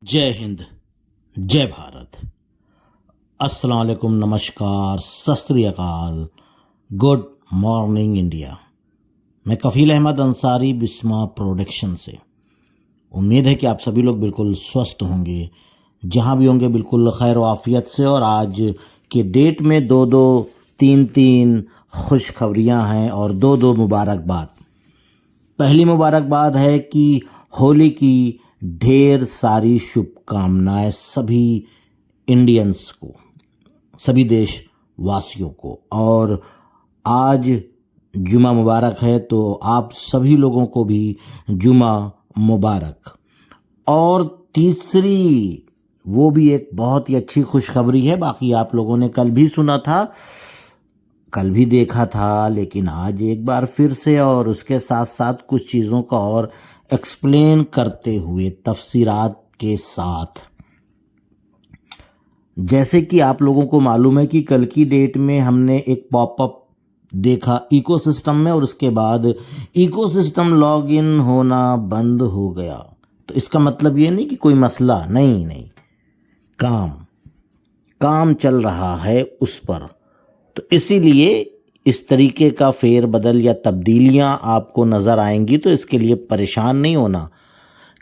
जय हिंद, जय भारत। अस्सलाम वालेकुम, नमस्कार, सत श्री अकाल, गुड मॉर्निंग इंडिया। मैं कफील अहमद अंसारी, बिस्मा प्रोडक्शन से। उम्मीद है कि आप सभी लोग बिल्कुल स्वस्थ होंगे, जहां भी होंगे बिल्कुल खैर आफियत से। और आज के डेट में दो दो तीन तीन खुशखबरियां हैं और दो दो मुबारकबाद। पहली मुबारकबाद है कि होली की ढेर सारी शुभकामनाएं सभी इंडियंस को, सभी देशवासियों को। और आज जुमा मुबारक है, तो आप सभी लोगों को भी जुमा मुबारक। और तीसरी, वो भी एक बहुत ही अच्छी खुशखबरी है। बाकी आप लोगों ने कल भी सुना था, कल भी देखा था, लेकिन आज एक बार फिर से और उसके साथ साथ कुछ चीज़ों का और एक्सप्लेन करते हुए तफसीरात के साथ। जैसे कि आप लोगों को मालूम है कि कल की डेट में हमने एक पॉपअप देखा इकोसिस्टम में, और उसके बाद इकोसिस्टम लॉगिन होना बंद हो गया। तो इसका मतलब ये नहीं कि कोई मसला, नहीं, काम चल रहा है उस पर। तो इसीलिए इस तरीके का फेर बदल या तब्दीलियां आपको नज़र आएंगी। तो इसके लिए परेशान नहीं होना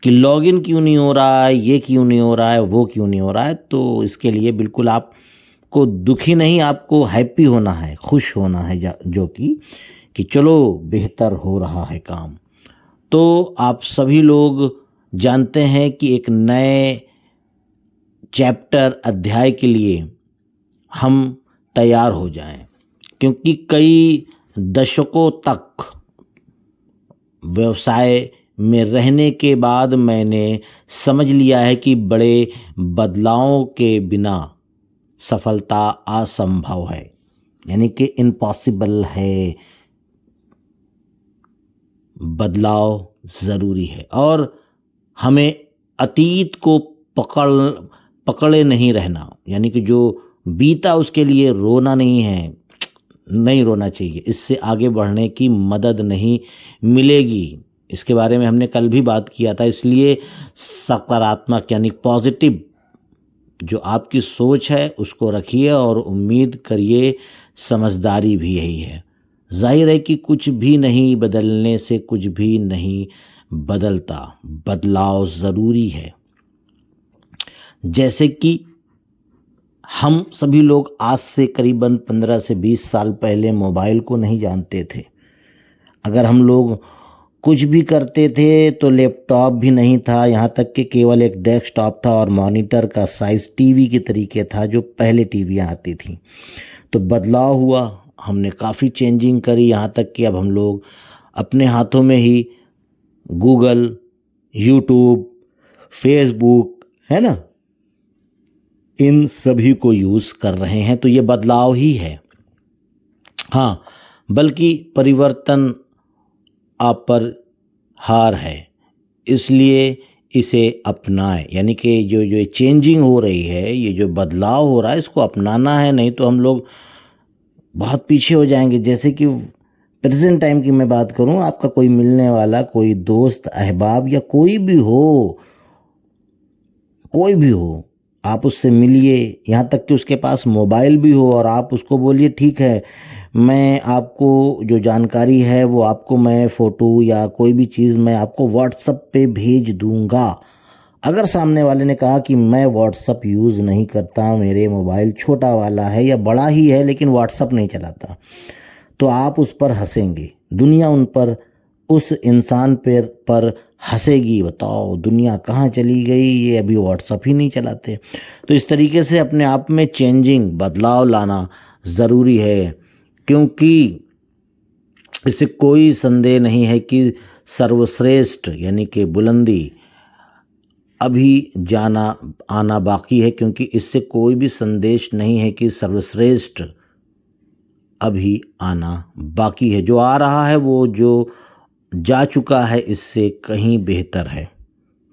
कि लॉगिन क्यों नहीं हो रहा है, ये क्यों नहीं हो रहा है, वो क्यों नहीं हो रहा है। तो इसके लिए बिल्कुल आपको दुखी नहीं, आपको हैप्पी होना है, खुश होना है, जो कि चलो बेहतर हो रहा है काम। तो आप सभी लोग जानते हैं कि एक नए चैप्टर, अध्याय के लिए हम तैयार हो जाएं, क्योंकि कई दशकों तक व्यवसाय में रहने के बाद मैंने समझ लिया है कि बड़े बदलावों के बिना सफलता असंभव है, यानी कि इम्पॉसिबल है। बदलाव ज़रूरी है और हमें अतीत को पकड़े नहीं रहना, यानी कि जो बीता उसके लिए रोना नहीं है, नहीं रोना चाहिए। इससे आगे बढ़ने की मदद नहीं मिलेगी। इसके बारे में हमने कल भी बात किया था। इसलिए सकारात्मक यानी पॉजिटिव जो आपकी सोच है उसको रखिए और उम्मीद करिए, समझदारी भी यही है। जाहिर है कि कुछ भी नहीं बदलने से कुछ भी नहीं बदलता, बदलाव ज़रूरी है। जैसे कि हम सभी लोग आज से करीबन 15 से 20 साल पहले मोबाइल को नहीं जानते थे। अगर हम लोग कुछ भी करते थे तो लैपटॉप भी नहीं था, यहाँ तक कि केवल एक डेस्कटॉप था और मॉनिटर का साइज़ टीवी के तरीके था, जो पहले टीवियाँ आती थी। तो बदलाव हुआ, हमने काफ़ी चेंजिंग करी, यहाँ तक कि अब हम लोग अपने हाथों में ही गूगल, यूट्यूब, फेसबुक, है ना, इन सभी को यूज़ कर रहे हैं। तो ये बदलाव ही है। हाँ, बल्कि परिवर्तन अपरिहार है, इसलिए इसे अपनाएं। यानी कि जो चेंजिंग हो रही है, ये जो बदलाव हो रहा है, इसको अपनाना है, नहीं तो हम लोग बहुत पीछे हो जाएंगे। जैसे कि प्रेजेंट टाइम की मैं बात करूं, आपका कोई मिलने वाला, कोई दोस्त, अहबाब या कोई भी हो, आप उससे मिलिए, यहाँ तक कि उसके पास मोबाइल भी हो, और आप उसको बोलिए ठीक है, मैं आपको जो जानकारी है वो आपको मैं फ़ोटो या कोई भी चीज़ मैं आपको व्हाट्सएप पे भेज दूंगा। अगर सामने वाले ने कहा कि मैं व्हाट्सएप यूज़ नहीं करता, मेरे मोबाइल छोटा वाला है या बड़ा ही है लेकिन व्हाट्सएप नहीं चलाता, तो आप उस पर हंसेंगे। दुनिया उन पर, उस इंसान पर हंसेगी। बताओ दुनिया कहाँ चली गई, ये अभी व्हाट्सएप ही नहीं चलाते। तो इस तरीके से अपने आप में चेंजिंग, बदलाव लाना ज़रूरी है, क्योंकि इससे कोई संदेह नहीं है कि सर्वश्रेष्ठ यानी कि बुलंदी अभी जाना आना बाकी है। क्योंकि इससे कोई भी संदेश नहीं है कि सर्वश्रेष्ठ अभी आना बाकी है। जो आ रहा है, वो जो जा चुका है, इससे कहीं बेहतर है।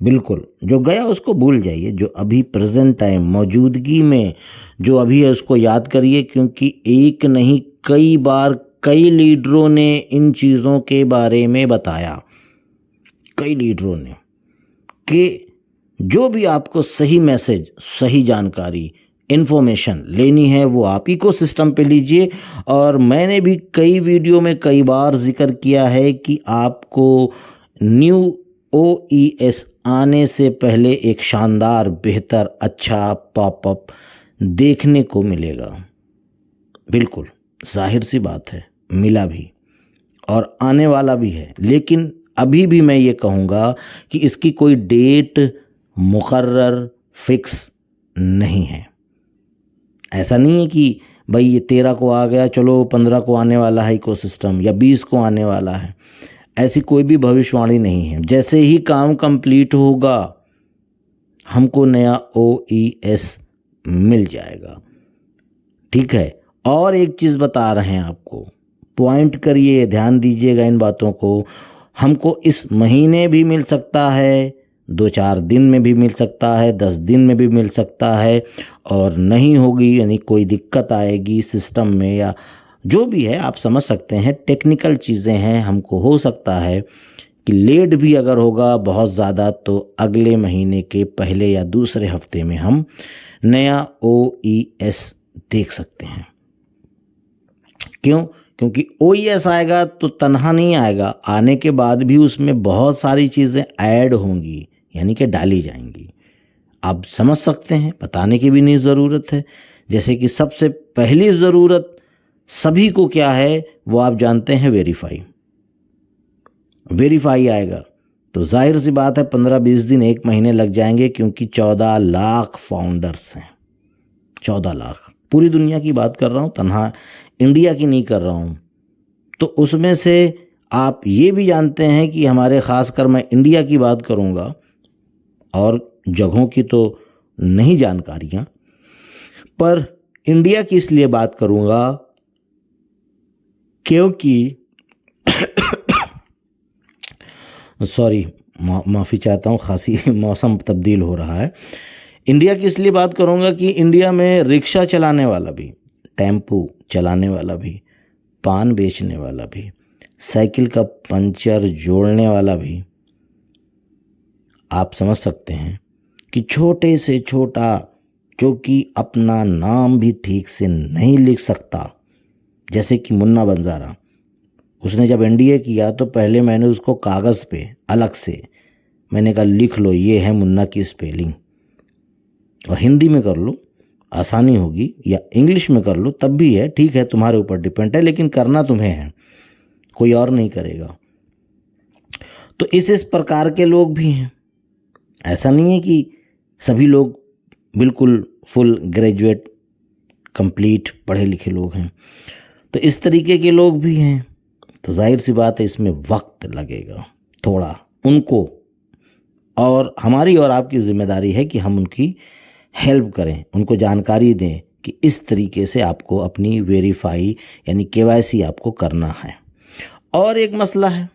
बिल्कुल, जो गया उसको भूल जाइए, जो अभी प्रेजेंट टाइम मौजूदगी में जो अभी है उसको याद करिए। क्योंकि एक नहीं, कई बार कई लीडरों ने इन चीज़ों के बारे में बताया, कई लीडरों ने, कि जो भी आपको सही मैसेज, सही जानकारी, इन्फॉर्मेशन लेनी है वो आप इकोसिस्टम पे लीजिए। और मैंने भी कई वीडियो में कई बार जिक्र किया है कि आपको न्यू OES आने से पहले एक शानदार, बेहतर, अच्छा पॉपअप देखने को मिलेगा। बिल्कुल जाहिर सी बात है, मिला भी और आने वाला भी है। लेकिन अभी भी मैं ये कहूँगा कि इसकी कोई डेट मुकर्रर फिक्स नहीं है। ऐसा नहीं है कि भाई ये 13 को आ गया, चलो 15 को आने वाला है इकोसिस्टम, या 20 को आने वाला है। ऐसी कोई भी भविष्यवाणी नहीं है। जैसे ही काम कंप्लीट होगा हमको नया OES मिल जाएगा। ठीक है। और एक चीज़ बता रहे हैं आपको, पॉइंट करिए, ध्यान दीजिएगा इन बातों को। हमको इस महीने भी मिल सकता है, 2-4 दिन में भी मिल सकता है, 10 दिन में भी मिल सकता है, और नहीं होगी यानी कोई दिक्कत आएगी सिस्टम में या जो भी है, आप समझ सकते हैं, टेक्निकल चीज़ें हैं। हमको हो सकता है कि लेट भी अगर होगा बहुत ज़्यादा तो अगले महीने के पहले या दूसरे हफ्ते में हम नया OES देख सकते हैं। क्यों? क्योंकि OES आएगा तो तनहा नहीं आएगा, आने के बाद भी उसमें बहुत सारी चीज़ें ऐड होंगी, यानी कि डाली जाएंगी। आप समझ सकते हैं, बताने की भी नहीं ज़रूरत है। जैसे कि सबसे पहली ज़रूरत सभी को क्या है वो आप जानते हैं, वेरीफाई आएगा तो जाहिर सी बात है 15-20 दिन, 1 महीने लग जाएंगे, क्योंकि 14 लाख फाउंडर्स हैं। 14 लाख, पूरी दुनिया की बात कर रहा हूँ, तन्हा इंडिया की नहीं कर रहा हूँ। तो उसमें से आप ये भी जानते हैं कि हमारे, ख़ासकर मैं इंडिया की बात करूँगा और जगहों की तो नहीं जानकारियाँ, पर इंडिया की इसलिए बात करूँगा क्योंकि सॉरी, माफ़ी चाहता हूँ, खासी मौसम तब्दील हो रहा है। इंडिया की इसलिए बात करूँगा कि इंडिया में रिक्शा चलाने वाला भी, टेम्पू चलाने वाला भी, पान बेचने वाला भी, साइकिल का पंचर जोड़ने वाला भी, आप समझ सकते हैं कि छोटे से छोटा जो कि अपना नाम भी ठीक से नहीं लिख सकता, जैसे कि मुन्ना बंजारा, उसने जब NDA किया तो पहले मैंने उसको कागज़ पे अलग से मैंने कहा लिख लो, ये है मुन्ना की स्पेलिंग, और हिंदी में कर लो आसानी होगी, या इंग्लिश में कर लो तब भी है, ठीक है, तुम्हारे ऊपर डिपेंड है, लेकिन करना तुम्हें है, कोई और नहीं करेगा। तो इस प्रकार के लोग भी हैं। ऐसा नहीं है कि सभी लोग बिल्कुल फुल ग्रेजुएट कंप्लीट पढ़े लिखे लोग हैं, तो इस तरीके के लोग भी हैं। तो जाहिर सी बात है इसमें वक्त लगेगा थोड़ा उनको, और हमारी और आपकी जिम्मेदारी है कि हम उनकी हेल्प करें, उनको जानकारी दें कि इस तरीके से आपको अपनी वेरीफाई यानी KYC आपको करना है। और एक मसला है,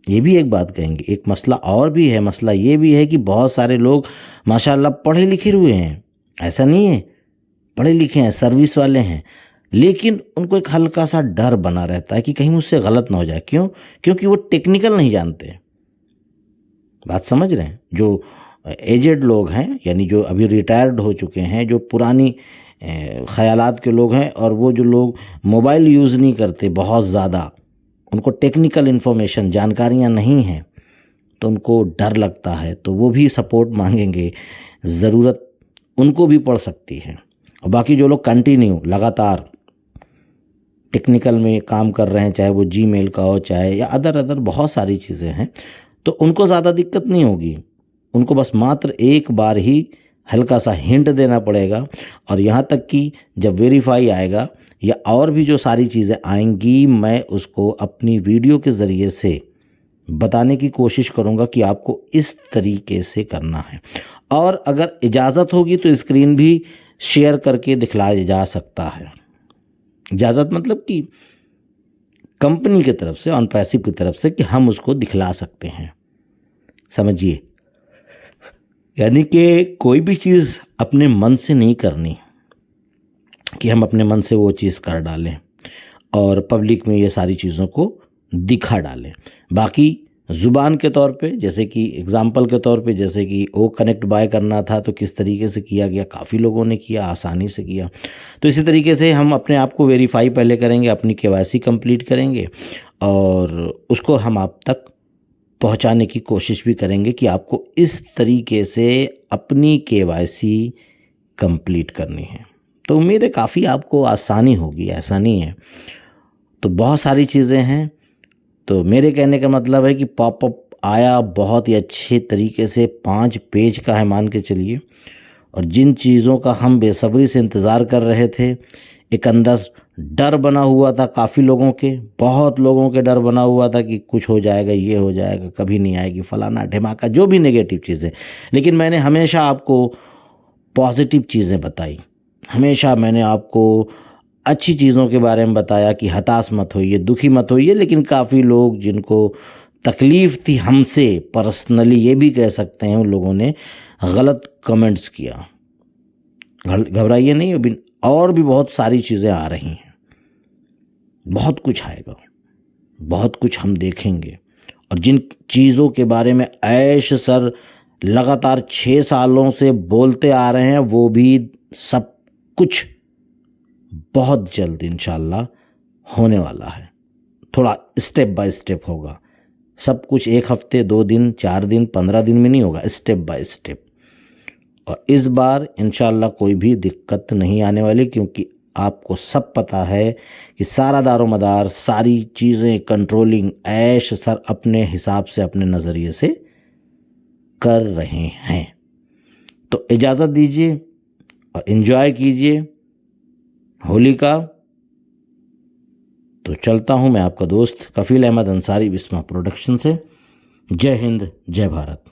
ये भी एक बात कहेंगे, एक मसला और भी है। मसला ये भी है कि बहुत सारे लोग माशाल्लाह पढ़े लिखे हुए हैं, ऐसा नहीं है, पढ़े लिखे हैं, सर्विस वाले हैं, लेकिन उनको एक हल्का सा डर बना रहता है कि कहीं मुझसे गलत ना हो जाए। क्यों? क्योंकि वो टेक्निकल नहीं जानते। बात समझ रहे हैं? जो एजेड लोग हैं, यानी जो अभी रिटायर्ड हो चुके हैं, जो पुरानी ख्यालात के लोग हैं, और वो जो लोग मोबाइल यूज़ नहीं करते बहुत ज़्यादा, उनको टेक्निकल इन्फॉर्मेशन जानकारियाँ नहीं हैं, तो उनको डर लगता है, तो वो भी सपोर्ट मांगेंगे, ज़रूरत उनको भी पड़ सकती है। और बाकी जो लोग कंटिन्यू लगातार टेक्निकल में काम कर रहे हैं, चाहे वो Gmail का हो, चाहे या अदर बहुत सारी चीज़ें हैं, तो उनको ज़्यादा दिक्कत नहीं होगी। उनको बस मात्र एक बार ही हल्का सा हिंट देना पड़ेगा, और यहाँ तक कि जब वेरीफाई आएगा या और भी जो सारी चीज़ें आएंगी, मैं उसको अपनी वीडियो के ज़रिए से बताने की कोशिश करूँगा कि आपको इस तरीके से करना है। और अगर इजाज़त होगी तो स्क्रीन भी शेयर करके दिखलाया जा सकता है। इजाज़त मतलब कि कंपनी की तरफ से, ऑन पैसिव की तरफ से, कि हम उसको दिखला सकते हैं, समझिए। यानी कि कोई भी चीज़ अपने मन से नहीं करनी कि हम अपने मन से वो चीज़ कर डालें और पब्लिक में ये सारी चीज़ों को दिखा डालें। बाकी ज़ुबान के तौर पे, जैसे कि एग्ज़ाम्पल के तौर पे, जैसे कि ओ कनेक्ट बाय करना था तो किस तरीके से किया गया, काफ़ी लोगों ने किया, आसानी से किया। तो इसी तरीके से हम अपने आप को वेरीफाई पहले करेंगे, अपनी केवाईसी कंप्लीट करेंगे और उसको हम आप तक पहुंचाने की कोशिश भी करेंगे कि आपको इस तरीके से अपनी केवाईसी कंप्लीट करनी है। तो उम्मीद है काफ़ी आपको आसानी होगी, ऐसा नहीं है। तो बहुत सारी चीज़ें हैं। तो मेरे कहने का मतलब है कि पॉपअप आया बहुत ही अच्छे तरीके से, 5 पेज का है मान के चलिए। और जिन चीज़ों का हम बेसब्री से इंतज़ार कर रहे थे, एक अंदर डर बना हुआ था काफ़ी लोगों के, बहुत लोगों के डर बना हुआ था कि कुछ हो जाएगा, ये हो जाएगा, कभी नहीं आएगी, फलाना ढिमाका, जो भी नेगेटिव चीज़ें। लेकिन मैंने हमेशा आपको पॉजिटिव चीज़ें बताई, हमेशा मैंने आपको अच्छी चीज़ों के बारे में बताया कि हताश मत होइए, दुखी मत होइए। लेकिन काफ़ी लोग जिनको तकलीफ़ थी हमसे पर्सनली, ये भी कह सकते हैं, उन लोगों ने गलत कमेंट्स किया। घबराइए नहीं, अभी और भी बहुत सारी चीज़ें आ रही हैं, बहुत कुछ आएगा, बहुत कुछ हम देखेंगे। और जिन चीज़ों के बारे में ऐश सर लगातार 6 सालों से बोलते आ रहे हैं, वो भी सब कुछ बहुत जल्द इंशाल्लाह होने वाला है। थोड़ा स्टेप बाय स्टेप होगा, सब कुछ 1 हफ्ते, 2 दिन, 4 दिन, 15 दिन में नहीं होगा, स्टेप बाय स्टेप। और इस बार इंशाल्लाह कोई भी दिक्कत नहीं आने वाली, क्योंकि आपको सब पता है कि सारा दारोमदार, सारी चीज़ें कंट्रोलिंग ऐश सर अपने हिसाब से, अपने नज़रिए से कर रहे हैं। तो इजाज़त दीजिए और इन्जॉय कीजिए होली का। तो चलता हूँ मैं, आपका दोस्त कफील अहमद अंसारी, बिस्मा प्रोडक्शन से। जय हिंद, जय भारत।